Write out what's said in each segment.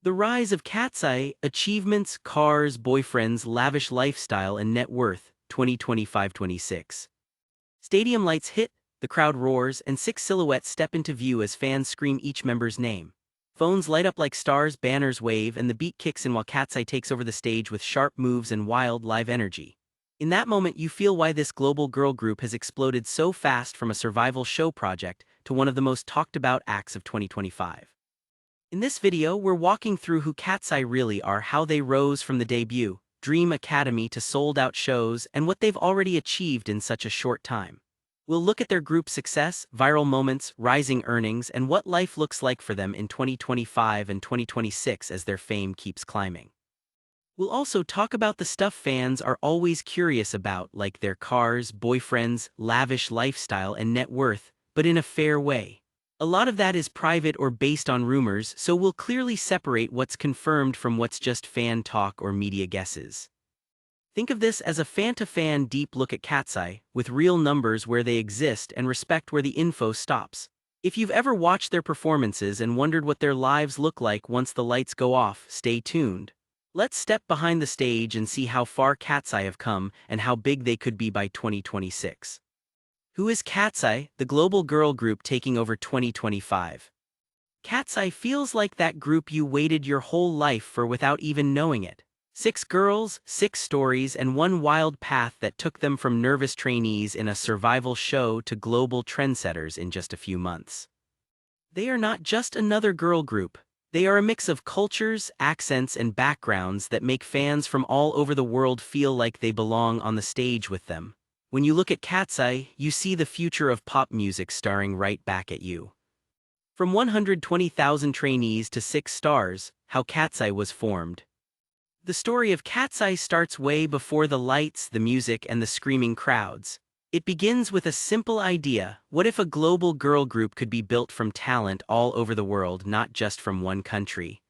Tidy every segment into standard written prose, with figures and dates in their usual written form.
The rise of Katseye, achievements, cars, boyfriends, lavish lifestyle, and net worth, 2025-26. Stadium lights hit, the crowd roars, and six silhouettes step into view as fans scream each member's name. Phones light up like stars, banners wave, and the beat kicks in while Katseye takes over the stage with sharp moves and wild live energy. In that moment, you feel why this global girl group has exploded so fast from a survival show project to one of the most talked about acts of 2025. In this video, we're walking through who Katseye really are, how they rose from the debut, Dream Academy to sold-out shows, and what they've already achieved in such a short time. We'll look at their group success, viral moments, rising earnings, and what life looks like for them in 2025 and 2026 as their fame keeps climbing. We'll also talk about the stuff fans are always curious about, like their cars, boyfriends, lavish lifestyle, and net worth, but in a fair way. A lot of that is private or based on rumors, so we'll clearly separate what's confirmed from what's just fan talk or media guesses. Think of this as a fan-to-fan deep look at Katseye, with real numbers where they exist and respect where the info stops. If you've ever watched their performances and wondered what their lives look like once the lights go off, stay tuned. Let's step behind the stage and see how far Katseye have come and how big they could be by 2026. Who is Katseye, the global girl group taking over 2025? Katseye feels like that group you waited your whole life for without even knowing it. 6 girls, 6 stories, and one wild path that took them from nervous trainees in a survival show to global trendsetters in just a few months. They are not just another girl group. They are a mix of cultures, accents, and backgrounds that make fans from all over the world feel like they belong on the stage with them. When you look at Katseye, you see the future of pop music staring right back at you. From 120,000 trainees to 6 stars, how Katseye was formed. The story of Katseye starts way before the lights, the music, and the screaming crowds. It begins with a simple idea: what if a global girl group could be built from talent all over the world, not just from one country?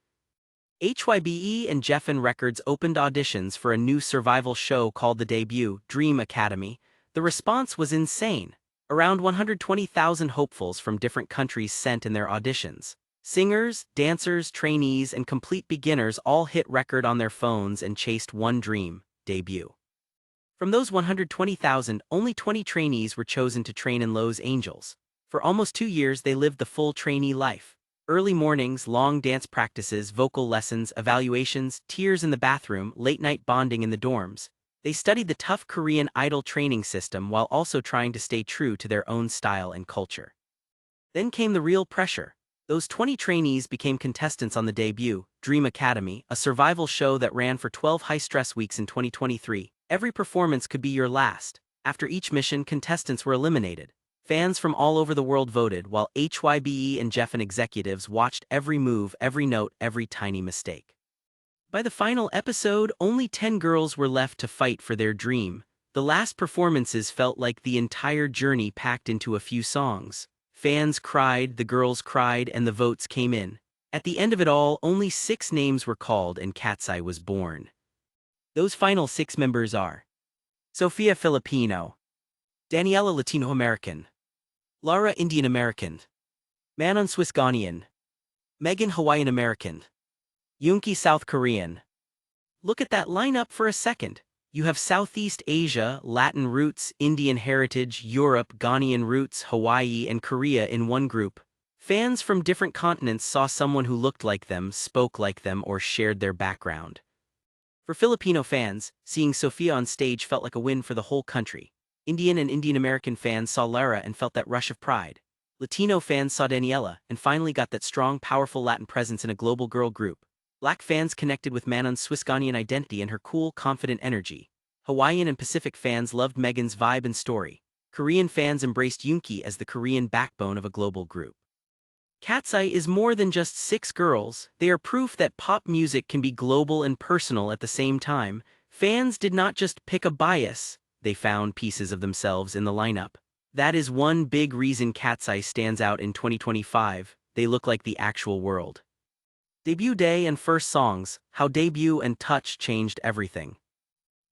HYBE and Geffen Records opened auditions for a new survival show called the debut, Dream Academy. The response was insane. Around 120,000 hopefuls from different countries sent in their auditions. Singers, dancers, trainees, and complete beginners all hit record on their phones and chased one dream: debut. From those 120,000, only 20 trainees were chosen to train in Los Angeles. For almost 2 years, they lived the full trainee life. Early mornings, long dance practices, vocal lessons, evaluations, tears in the bathroom, late-night bonding in the dorms. They studied the tough Korean Idol training system while also trying to stay true to their own style and culture. Then came the real pressure. Those 20 trainees became contestants on the debut, Dream Academy, a survival show that ran for 12 high-stress weeks in 2023. Every performance could be your last. After each mission, contestants were eliminated. Fans from all over the world voted, while HYBE and Geffen executives watched every move, every note, every tiny mistake. By the final episode, only 10 girls were left to fight for their dream. The last performances felt like the entire journey packed into a few songs. Fans cried, the girls cried, and the votes came in. At the end of it all, only 6 names were called and Katseye was born. Those final 6 members are Sophia Filipino, Daniela Latino American, Lara Indian American, Manon Swiss Ghanaian, Megan Hawaiian American, Yoonchae South Korean. Look at that lineup for a second. You have Southeast Asia, Latin roots, Indian heritage, Europe, Ghanaian roots, Hawaii, and Korea in one group. Fans from different continents saw someone who looked like them, spoke like them, or shared their background. For Filipino fans, seeing Sophia on stage felt like a win for the whole country. Indian and Indian American fans saw Lara and felt that rush of pride. Latino fans saw Daniela and finally got that strong, powerful Latin presence in a global girl group. Black fans connected with Manon's Swiss Ghanaian identity and her cool, confident energy. Hawaiian and Pacific fans loved Megan's vibe and story. Korean fans embraced Yoonchae as the Korean backbone of a global group. Katseye is more than just 6 girls. They are proof that pop music can be global and personal at the same time. Fans did not just pick a bias, they found pieces of themselves in the lineup. That is one big reason Katseye stands out in 2025. They look like the actual world. Debut day and first songs, how debut and touch changed everything.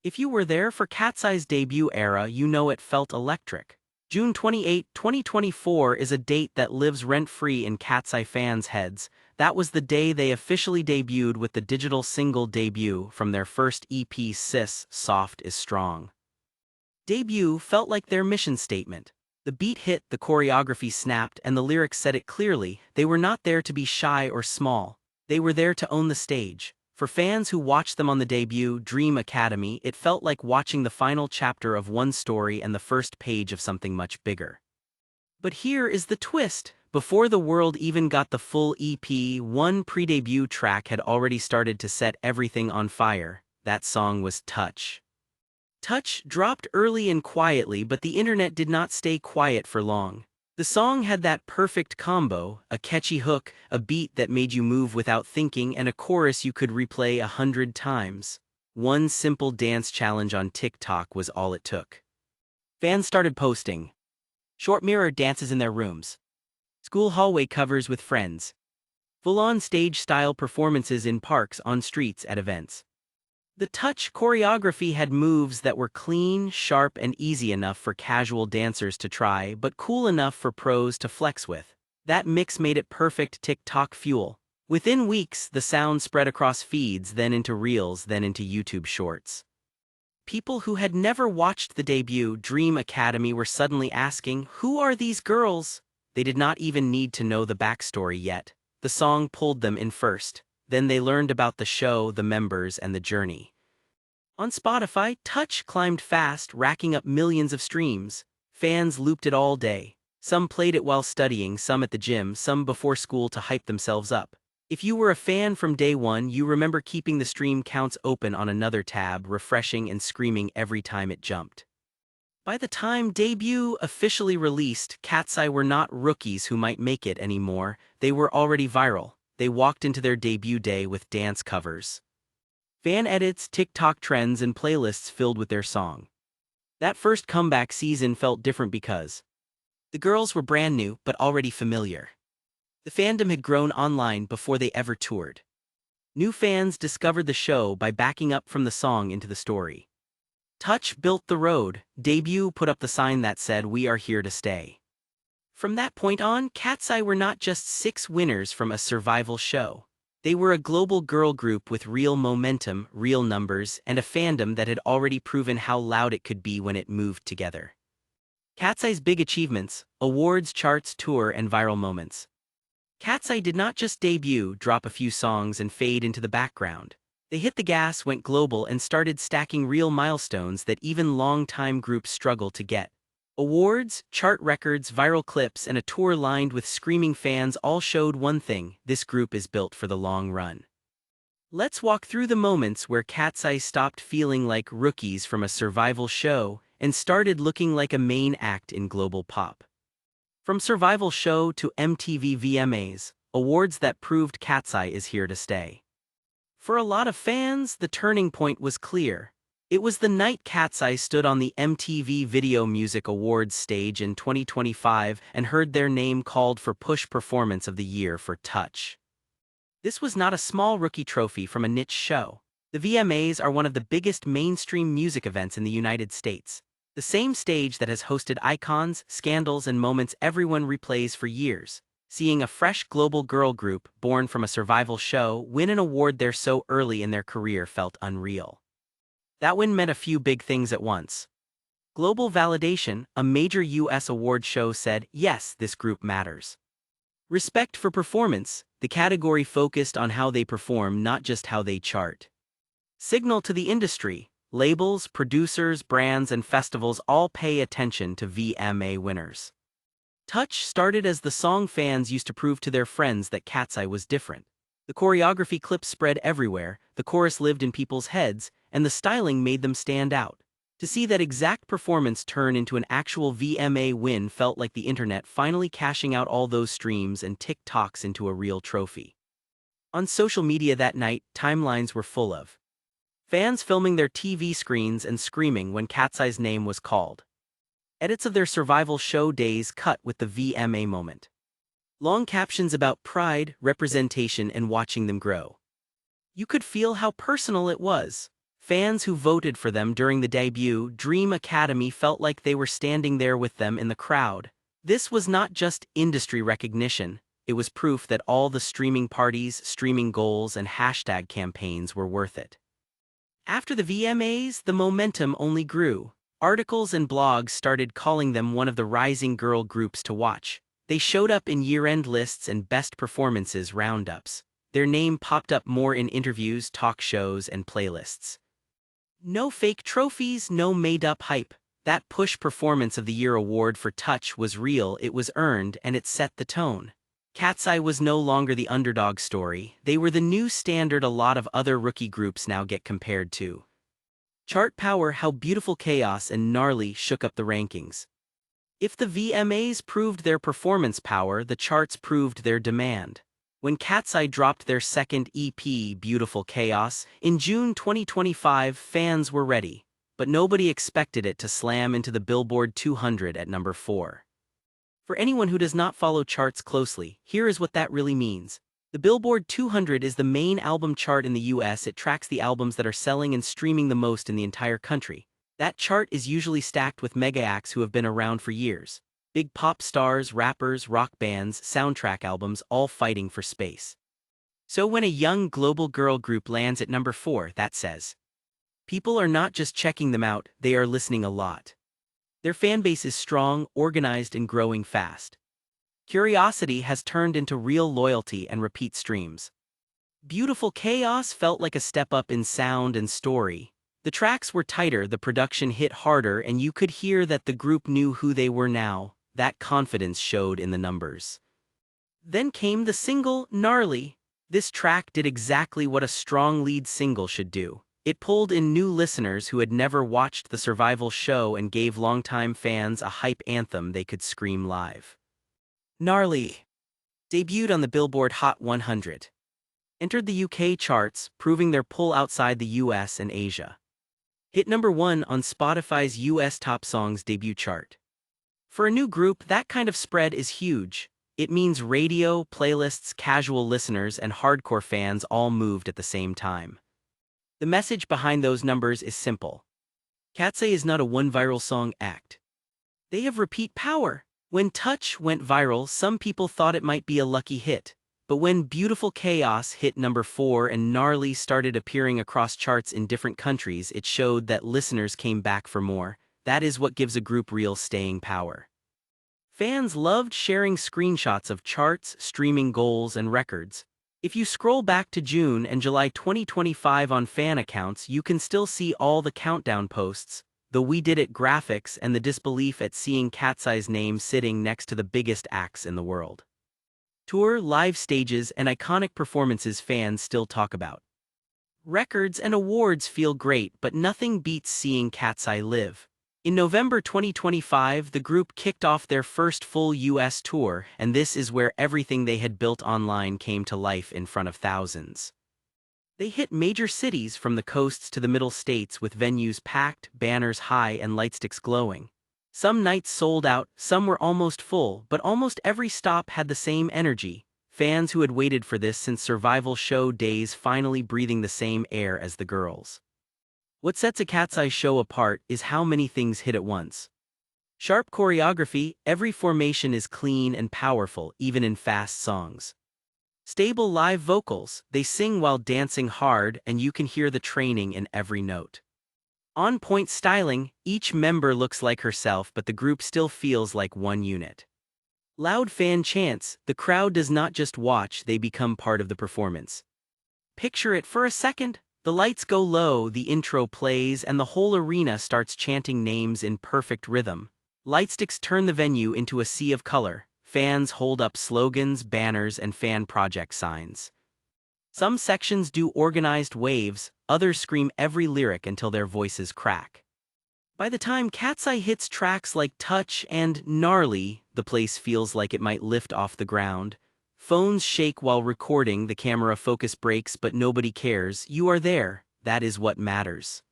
If you were there for Katseye's debut era, you know it felt electric. June 28, 2024 is a date that lives rent-free in Katseye fans' heads. That was the day they officially debuted with the digital single debut from their first EP Sis, Soft is Strong. Debut felt like their mission statement. The beat hit, the choreography snapped, and the lyrics said it clearly. They were not there to be shy or small. They were there to own the stage. For fans who watched them on the debut, Dream Academy, it felt like watching the final chapter of one story and the first page of something much bigger. But here is the twist. Before the world even got the full EP, one pre-debut track had already started to set everything on fire. That song was Touch. Touch dropped early and quietly, but the internet did not stay quiet for long. The song had that perfect combo, a catchy hook, a beat that made you move without thinking, and a chorus you could replay 100 times. One simple dance challenge on TikTok was all it took. Fans started posting short mirror dances in their rooms, school hallway covers with friends, full-on stage-style performances in parks, on streets, at events. The Touch choreography had moves that were clean, sharp, and easy enough for casual dancers to try, but cool enough for pros to flex with. That mix made it perfect TikTok fuel. Within weeks, the sound spread across feeds, then into Reels, then into YouTube Shorts. People who had never watched the debut, Dream Academy, were suddenly asking, "Who are these girls?" They did not even need to know the backstory yet. The song pulled them in first. Then they learned about the show, the members, and the journey. On Spotify, Touch climbed fast, racking up millions of streams. Fans looped it all day. Some played it while studying, some at the gym, some before school to hype themselves up. If you were a fan from day one, you remember keeping the stream counts open on another tab, refreshing and screaming every time it jumped. By the time debut officially released, Katseye were not rookies who might make it anymore. They were already viral. They walked into their debut day with dance covers, fan edits, TikTok trends, and playlists filled with their song. That first comeback season felt different because the girls were brand new but already familiar. The fandom had grown online before they ever toured. New fans discovered the show by backing up from the song into the story. Touch built the road. Debut put up the sign that said, "We are here to stay." From that point on, Katseye were not just 6 winners from a survival show. They were a global girl group with real momentum, real numbers, and a fandom that had already proven how loud it could be when it moved together. Katseye's big achievements: awards, charts, tour, and viral moments. Katseye did not just debut, drop a few songs, and fade into the background. They hit the gas, went global, and started stacking real milestones that even long-time groups struggle to get. Awards, chart records, viral clips, and a tour lined with screaming fans all showed one thing: this group is built for the long run. Let's walk through the moments where Katseye stopped feeling like rookies from a survival show and started looking like a main act in global pop. From survival show to MTV VMAs, awards that proved Katseye is here to stay. For a lot of fans, the turning point was clear. It was the night Katseye stood on the MTV Video Music Awards stage in 2025 and heard their name called for Push Performance of the Year for Touch. This was not a small rookie trophy from a niche show. The VMAs are one of the biggest mainstream music events in the United States. The same stage that has hosted icons, scandals, and moments everyone replays for years. Seeing a fresh global girl group, born from a survival show, win an award there so early in their career felt unreal. That win meant a few big things at once. Global validation: a major U.S. award show said, "Yes, this group matters." Respect for performance: the category focused on how they perform, not just how they chart. Signal to the industry: labels, producers, brands, and festivals all pay attention to VMA winners. Touch started as the song fans used to prove to their friends that Katseye was different. The choreography clips spread everywhere, the chorus lived in people's heads, and the styling made them stand out. To see that exact performance turn into an actual VMA win felt like the internet finally cashing out all those streams and TikToks into a real trophy. On social media that night, timelines were full of fans filming their TV screens and screaming when Katseye's name was called. Edits of their survival show days cut with the VMA moment. Long captions about pride, representation, and watching them grow. You could feel how personal it was. Fans who voted for them during the debut Dream Academy felt like they were standing there with them in the crowd. This was not just industry recognition, it was proof that all the streaming parties, streaming goals, and hashtag campaigns were worth it. After the VMAs, the momentum only grew. Articles and blogs started calling them one of the rising girl groups to watch. They showed up in year-end lists and best performances roundups. Their name popped up more in interviews, talk shows, and playlists. No fake trophies, no made-up hype. That Push Performance of the Year award for Touch was real, it was earned, and it set the tone. Katseye was no longer the underdog story, they were the new standard a lot of other rookie groups now get compared to. Chart power: How Beautiful Chaos and Gnarly shook up the rankings. If the VMAs proved their performance power, the charts proved their demand. When Katseye dropped their second EP, Beautiful Chaos, in June 2025, fans were ready, but nobody expected it to slam into the Billboard 200 at number 4. For anyone who does not follow charts closely, here is what that really means. The Billboard 200 is the main album chart in the US. It tracks the albums that are selling and streaming the most in the entire country. That chart is usually stacked with mega acts who have been around for years. Big pop stars, rappers, rock bands, soundtrack albums, all fighting for space. So when a young global girl group lands at number 4, that says, people are not just checking them out, they are listening a lot. Their fanbase is strong, organized, and growing fast. Curiosity has turned into real loyalty and repeat streams. Beautiful Chaos felt like a step up in sound and story. The tracks were tighter, the production hit harder, and you could hear that the group knew who they were now. That confidence showed in the numbers. Then came the single, Gnarly. This track did exactly what a strong lead single should do. It pulled in new listeners who had never watched the survival show and gave longtime fans a hype anthem they could scream live. Gnarly debuted on the Billboard Hot 100. Entered the UK charts, proving their pull outside the US and Asia. Hit number 1 on Spotify's US Top Songs debut chart. For a new group, that kind of spread is huge. It means radio, playlists, casual listeners, and hardcore fans all moved at the same time. The message behind those numbers is simple. Katseye is not a one viral song act. They have repeat power. When Touch went viral, some people thought it might be a lucky hit. But when Beautiful Chaos hit number 4 and Gnarly started appearing across charts in different countries, it showed that listeners came back for more. That is what gives a group real staying power. Fans loved sharing screenshots of charts, streaming goals, and records. If you scroll back to June and July 2025 on fan accounts, you can still see all the countdown posts, the "We Did It" graphics, and the disbelief at seeing Katseye's name sitting next to the biggest acts in the world. Tour, live stages, and iconic performances fans still talk about. Records and awards feel great, but nothing beats seeing Katseye live. In November 2025, the group kicked off their first full US tour, and this is where everything they had built online came to life in front of thousands. They hit major cities from the coasts to the middle states with venues packed, banners high, and lightsticks glowing. Some nights sold out, some were almost full, but almost every stop had the same energy. Fans who had waited for this since survival show days finally breathing the same air as the girls. What sets a Katseye show apart is how many things hit at once. Sharp choreography, every formation is clean and powerful, even in fast songs. Stable live vocals, they sing while dancing hard and you can hear the training in every note. On-point styling, each member looks like herself but the group still feels like one unit. Loud fan chants, the crowd does not just watch, they become part of the performance. Picture it for a second. The lights go low, the intro plays, and the whole arena starts chanting names in perfect rhythm. Lightsticks turn the venue into a sea of color. Fans hold up slogans, banners, and fan project signs. Some sections do organized waves, others scream every lyric until their voices crack. By the time Katseye hits tracks like Touch and Gnarly, the place feels like it might lift off the ground. Phones shake while recording, the camera focus breaks, but nobody cares. You are there, that is what matters.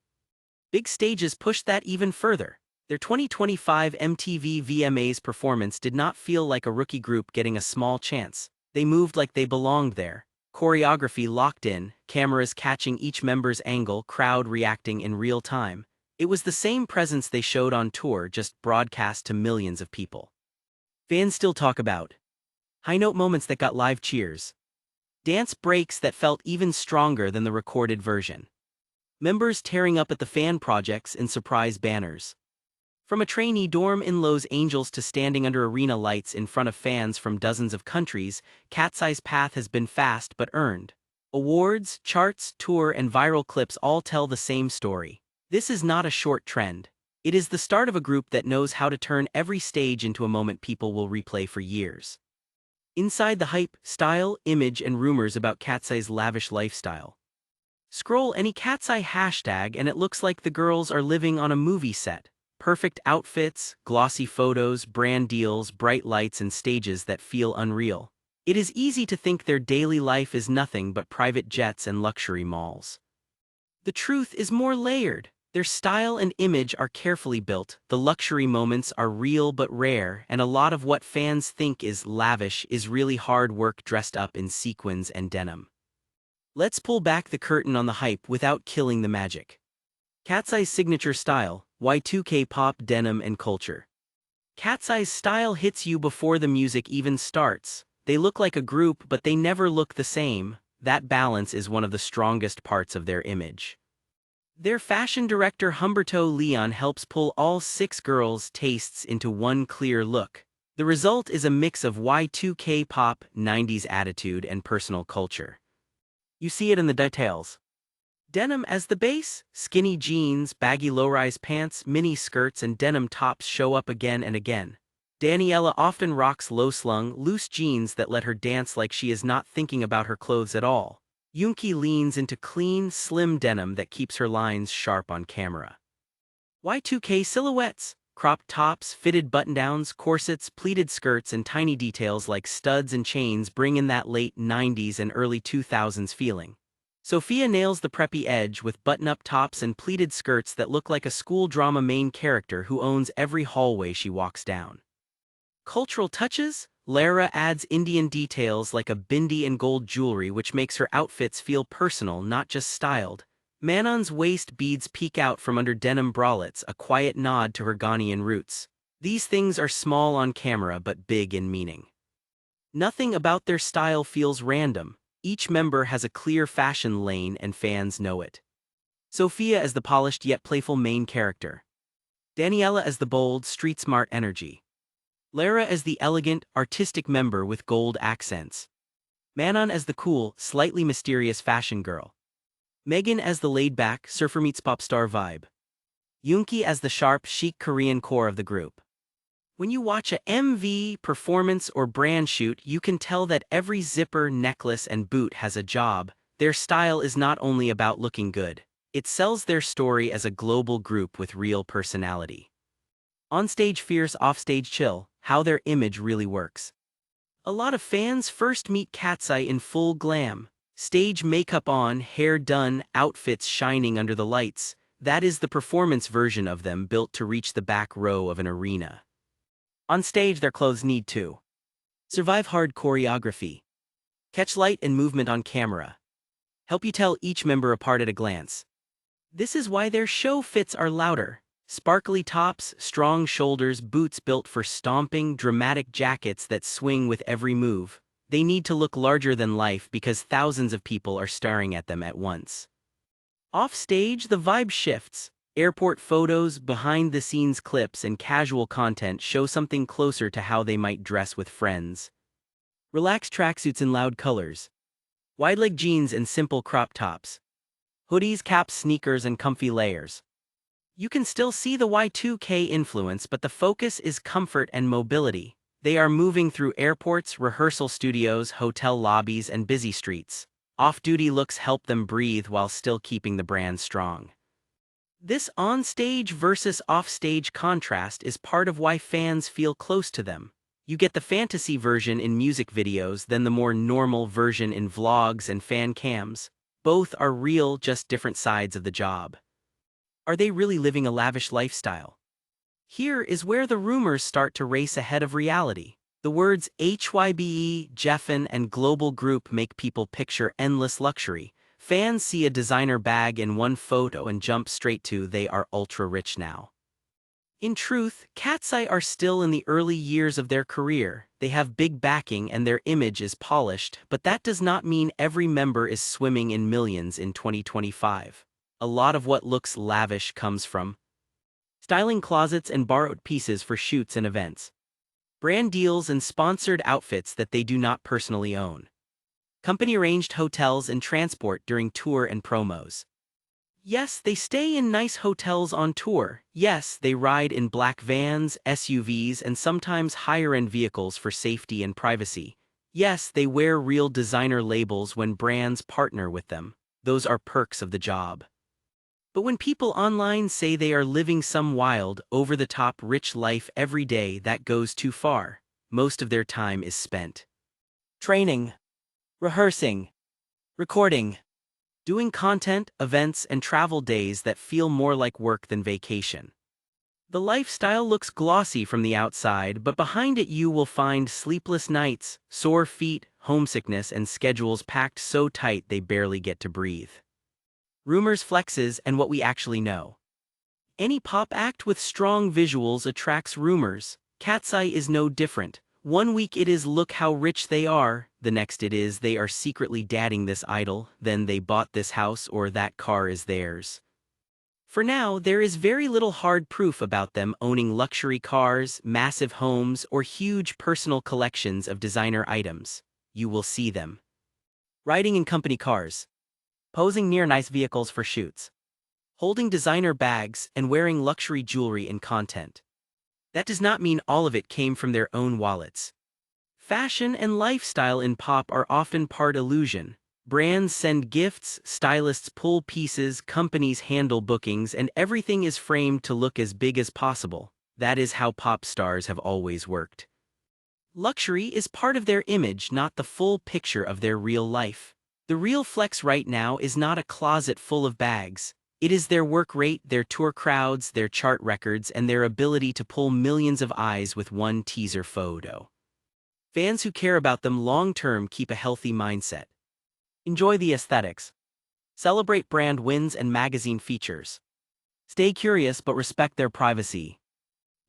Big stages push that even further. Their 2025 MTV VMAs performance did not feel like a rookie group getting a small chance. They moved like they belonged there. Choreography locked in, cameras catching each member's angle, crowd reacting in real time. It was the same presence they showed on tour, just broadcast to millions of people. Fans still talk about high-note moments that got live cheers. Dance breaks that felt even stronger than the recorded version. Members tearing up at the fan projects in surprise banners. From a trainee dorm in Los Angeles to standing under arena lights in front of fans from dozens of countries, Catseye's path has been fast but earned. Awards, charts, tour, and viral clips all tell the same story. This is not a short trend. It is the start of a group that knows how to turn every stage into a moment people will replay for years. Inside the hype, style, image, and rumors about Catseye's lavish lifestyle. Scroll any Katseye hashtag and it looks like the girls are living on a movie set. Perfect outfits, glossy photos, brand deals, bright lights, and stages that feel unreal. It is easy to think their daily life is nothing but private jets and luxury malls. The truth is more layered. Their style and image are carefully built, the luxury moments are real but rare, and a lot of what fans think is lavish is really hard work dressed up in sequins and denim. Let's pull back the curtain on the hype without killing the magic. Catseye's signature style, Y2K pop, denim, and culture. Catseye's style hits you before the music even starts. They look like a group, but they never look the same. That balance is one of the strongest parts of their image. Their fashion director Humberto Leon helps pull all 6 girls' tastes into one clear look. The result is a mix of Y2K pop, 90s attitude, and personal culture. You see it in the details. Denim as the base, skinny jeans, baggy low-rise pants, mini skirts, and denim tops show up again and again. Daniela often rocks low-slung, loose jeans that let her dance like she is not thinking about her clothes at all. Yoonchae leans into clean, slim denim that keeps her lines sharp on camera. Y2K silhouettes, cropped tops, fitted button-downs, corsets, pleated skirts, and tiny details like studs and chains bring in that late 90s and early 2000s feeling. Sophia nails the preppy edge with button-up tops and pleated skirts that look like a school drama main character who owns every hallway she walks down. Cultural touches? Lara adds Indian details like a bindi and gold jewelry which makes her outfits feel personal, not just styled. Manon's waist beads peek out from under denim bralettes, a quiet nod to her Ghanaian roots. These things are small on camera but big in meaning. Nothing about their style feels random. Each member has a clear fashion lane and fans know it. Sophia as the polished yet playful main character. Daniela as the bold, street-smart energy. Lara as the elegant, artistic member with gold accents. Manon as the cool, slightly mysterious fashion girl. Megan as the laid-back, surfer meets pop star vibe. Yoonchae as the sharp, chic Korean core of the group. When you watch a MV, performance, or brand shoot, you can tell that every zipper, necklace, and boot has a job. Their style is not only about looking good. It sells their story as a global group with real personality. On-stage fierce, off-stage chill, how their image really works. A lot of fans first meet Katseye in full glam. Stage makeup on, hair done, outfits shining under the lights. That is the performance version of them built to reach the back row of an arena. On stage, their clothes need to survive hard choreography, catch light and movement on camera, help you tell each member apart at a glance. This is why their show fits are louder. Sparkly tops, strong shoulders, boots built for stomping, dramatic jackets that swing with every move. They need to look larger than life because thousands of people are staring at them at once. Off stage, the vibe shifts. Airport photos, behind-the-scenes clips, and casual content show something closer to how they might dress with friends. Relaxed tracksuits in loud colors. Wide-leg jeans and simple crop tops. Hoodies, caps, sneakers, and comfy layers. You can still see the Y2K influence, but the focus is comfort and mobility. They are moving through airports, rehearsal studios, hotel lobbies, and busy streets. Off-duty looks help them breathe while still keeping the brand strong. This on-stage versus off-stage contrast is part of why fans feel close to them. You get the fantasy version in music videos, then the more normal version in vlogs and fan cams. Both are real, just different sides of the job. Are they really living a lavish lifestyle? Here is where the rumors start to race ahead of reality. The words HYBE, Jeffen, and Global Group make people picture endless luxury. Fans see a designer bag in one photo and jump straight to they are ultra-rich now. In truth, Katseye are still in the early years of their career. They have big backing and their image is polished, but that does not mean every member is swimming in millions in 2025. A lot of what looks lavish comes from styling closets and borrowed pieces for shoots and events, brand deals and sponsored outfits that they do not personally own, company-arranged hotels and transport during tour and promos. Yes, they stay in nice hotels on tour. Yes, they ride in black vans, SUVs, and sometimes higher-end vehicles for safety and privacy. Yes, they wear real designer labels when brands partner with them. Those are perks of the job. But when people online say they are living some wild, over-the-top rich life every day, that goes too far. Most of their time is spent training, rehearsing, recording, doing content, events, and travel days that feel more like work than vacation. The lifestyle looks glossy from the outside, but behind it you will find sleepless nights, sore feet, homesickness, and schedules packed so tight they barely get to breathe. Rumors, flexes, and what we actually know. Any pop act with strong visuals attracts rumors. Katseye is no different. One week it is look how rich they are, the next it is they are secretly dating this idol, then they bought this house or that car is theirs. For now, there is very little hard proof about them owning luxury cars, massive homes, or huge personal collections of designer items. You will see them riding in company cars, posing near nice vehicles for shoots, holding designer bags, and wearing luxury jewelry in content. That does not mean all of it came from their own wallets. Fashion and lifestyle in pop are often part illusion. Brands send gifts, stylists pull pieces, companies handle bookings, and everything is framed to look as big as possible. That is how pop stars have always worked. Luxury is part of their image, not the full picture of their real life. The real flex right now is not a closet full of bags. It is their work rate, their tour crowds, their chart records, and their ability to pull millions of eyes with one teaser photo. Fans who care about them long-term keep a healthy mindset. Enjoy the aesthetics. Celebrate brand wins and magazine features. Stay curious but respect their privacy.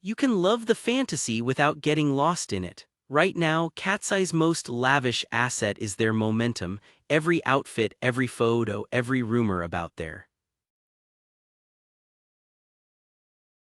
You can love the fantasy without getting lost in it. Right now, Catseye's most lavish asset is their momentum. Every outfit, every photo, every rumor about their